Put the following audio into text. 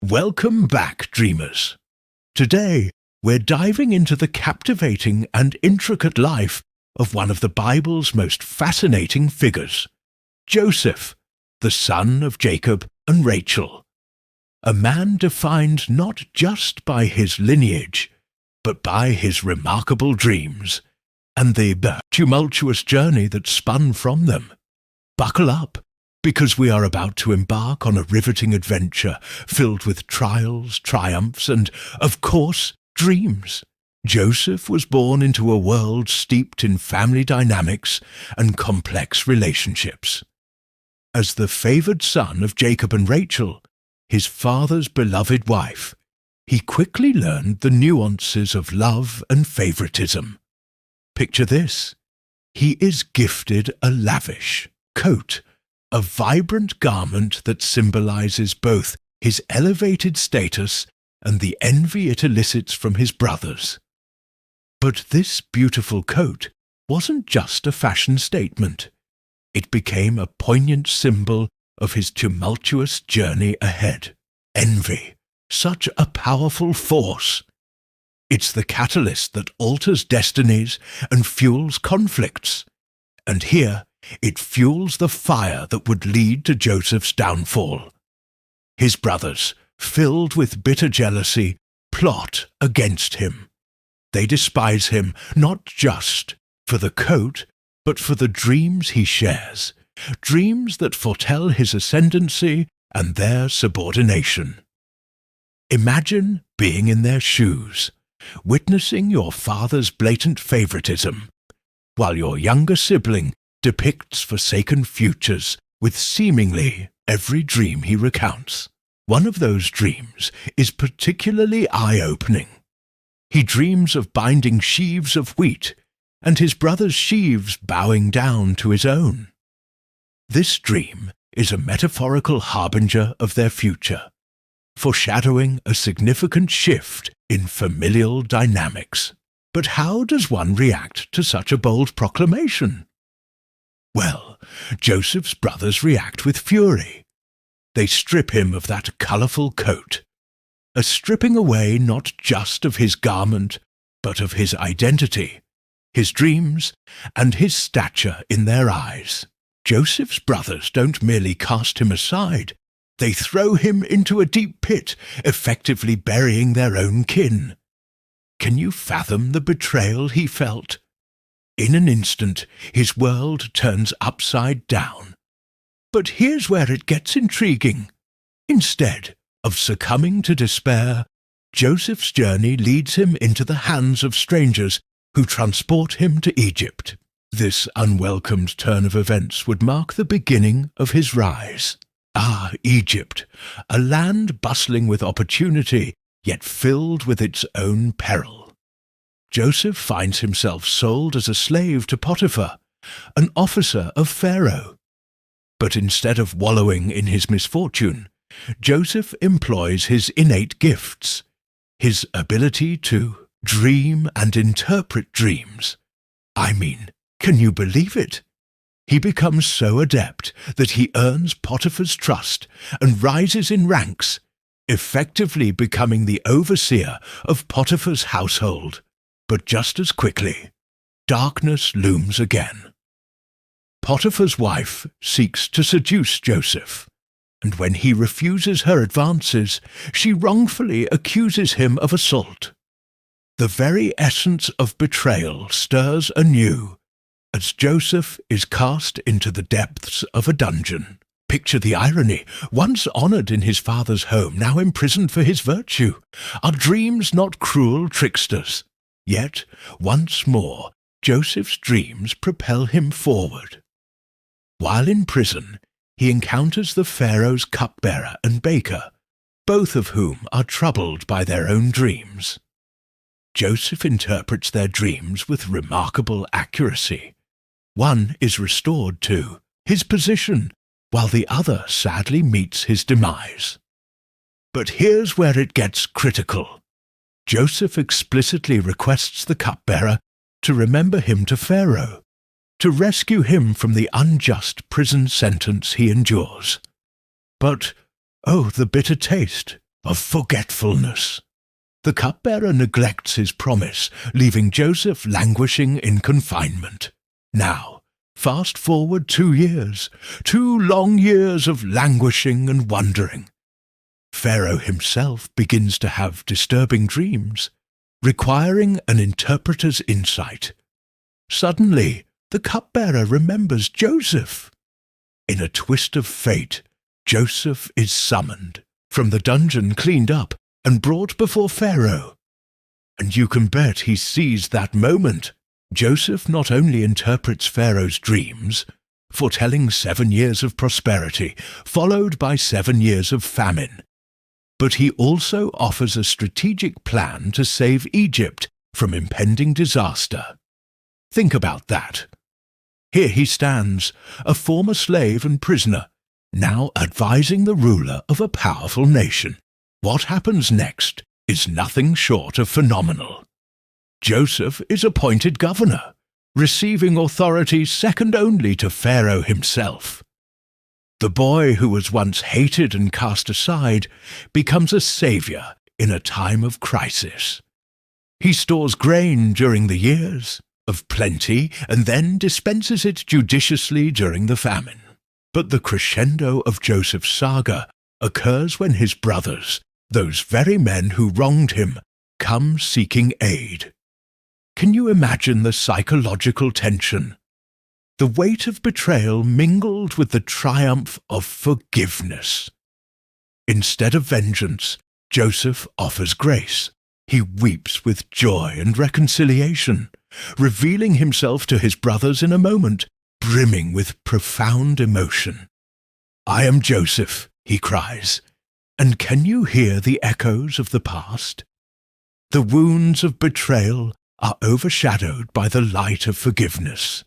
Welcome back, dreamers. Today, we're diving into the captivating and intricate life of one of the Bible's most fascinating figures, Joseph, the son of Jacob and Rachel. A man defined not just by his lineage, but by his remarkable dreams and the tumultuous journey that spun from them. Buckle up, because we are about to embark on a riveting adventure filled with trials, triumphs, and, of course, dreams. Joseph was born into a world steeped in family dynamics and complex relationships. As the favored son of Jacob and Rachel, his father's beloved wife, he quickly learned the nuances of love and favoritism. Picture this. He is gifted a lavish coat, a vibrant garment that symbolizes both his elevated status and the envy it elicits from his brothers. But this beautiful coat wasn't just a fashion statement. It became a poignant symbol of his tumultuous journey ahead. Envy, such a powerful force. It's the catalyst that alters destinies and fuels conflicts. And here, it fuels the fire that would lead to Joseph's downfall. His brothers, filled with bitter jealousy, plot against him. They despise him not just for the coat, but for the dreams he shares, dreams that foretell his ascendancy and their subordination. Imagine being in their shoes, witnessing your father's blatant favoritism, while your younger sibling depicts forsaken futures with seemingly every dream he recounts. One of those dreams is particularly eye-opening. He dreams of binding sheaves of wheat, and his brother's sheaves bowing down to his own. This dream is a metaphorical harbinger of their future, foreshadowing a significant shift in familial dynamics. But how does one react to such a bold proclamation? Well, Joseph's brothers react with fury. They strip him of that colourful coat, a stripping away not just of his garment, but of his identity, his dreams, and his stature in their eyes. Joseph's brothers don't merely cast him aside, they throw him into a deep pit, effectively burying their own kin. Can you fathom the betrayal he felt? In an instant, his world turns upside down. But here's where it gets intriguing. Instead of succumbing to despair, Joseph's journey leads him into the hands of strangers who transport him to Egypt. This unwelcomed turn of events would mark the beginning of his rise. Ah, Egypt, a land bustling with opportunity, yet filled with its own peril. Joseph finds himself sold as a slave to Potiphar, an officer of Pharaoh. But instead of wallowing in his misfortune, Joseph employs his innate gifts, his ability to dream and interpret dreams. I mean, can you believe it? He becomes so adept that he earns Potiphar's trust and rises in ranks, effectively becoming the overseer of Potiphar's household. But just as quickly, darkness looms again. Potiphar's wife seeks to seduce Joseph, and when he refuses her advances, she wrongfully accuses him of assault. The very essence of betrayal stirs anew, as Joseph is cast into the depths of a dungeon. Picture the irony. Once honoured in his father's home, now imprisoned for his virtue. Are dreams not cruel tricksters? Yet, once more, Joseph's dreams propel him forward. While in prison, he encounters the Pharaoh's cupbearer and baker, both of whom are troubled by their own dreams. Joseph interprets their dreams with remarkable accuracy. One is restored to his position, while the other sadly meets his demise. But here's where it gets critical. Joseph explicitly requests the cupbearer to remember him to Pharaoh, to rescue him from the unjust prison sentence he endures. But, oh, the bitter taste! of forgetfulness. The cupbearer neglects his promise, leaving Joseph languishing in confinement. Now, fast forward 2 years, 2 long years of languishing and wandering. Pharaoh himself begins to have disturbing dreams, requiring an interpreter's insight. Suddenly, the cupbearer remembers Joseph. In a twist of fate, Joseph is summoned, from the dungeon cleaned up, and brought before Pharaoh. And you can bet he seized that moment. Joseph not only interprets Pharaoh's dreams, foretelling 7 years of prosperity, followed by 7 years of famine, but he also offers a strategic plan to save Egypt from impending disaster. Think about that. Here he stands, a former slave and prisoner, now advising the ruler of a powerful nation. What happens next is nothing short of phenomenal. Joseph is appointed governor, receiving authority second only to Pharaoh himself. The boy who was once hated and cast aside becomes a savior in a time of crisis. He stores grain during the years of plenty and then dispenses it judiciously during the famine. But the crescendo of Joseph's saga occurs when his brothers, those very men who wronged him, come seeking aid. Can you imagine the psychological tension? The weight of betrayal mingled with the triumph of forgiveness. Instead of vengeance, Joseph offers grace. He weeps with joy and reconciliation, revealing himself to his brothers in a moment, brimming with profound emotion. "I am Joseph," he cries, and can you hear the echoes of the past? The wounds of betrayal are overshadowed by the light of forgiveness.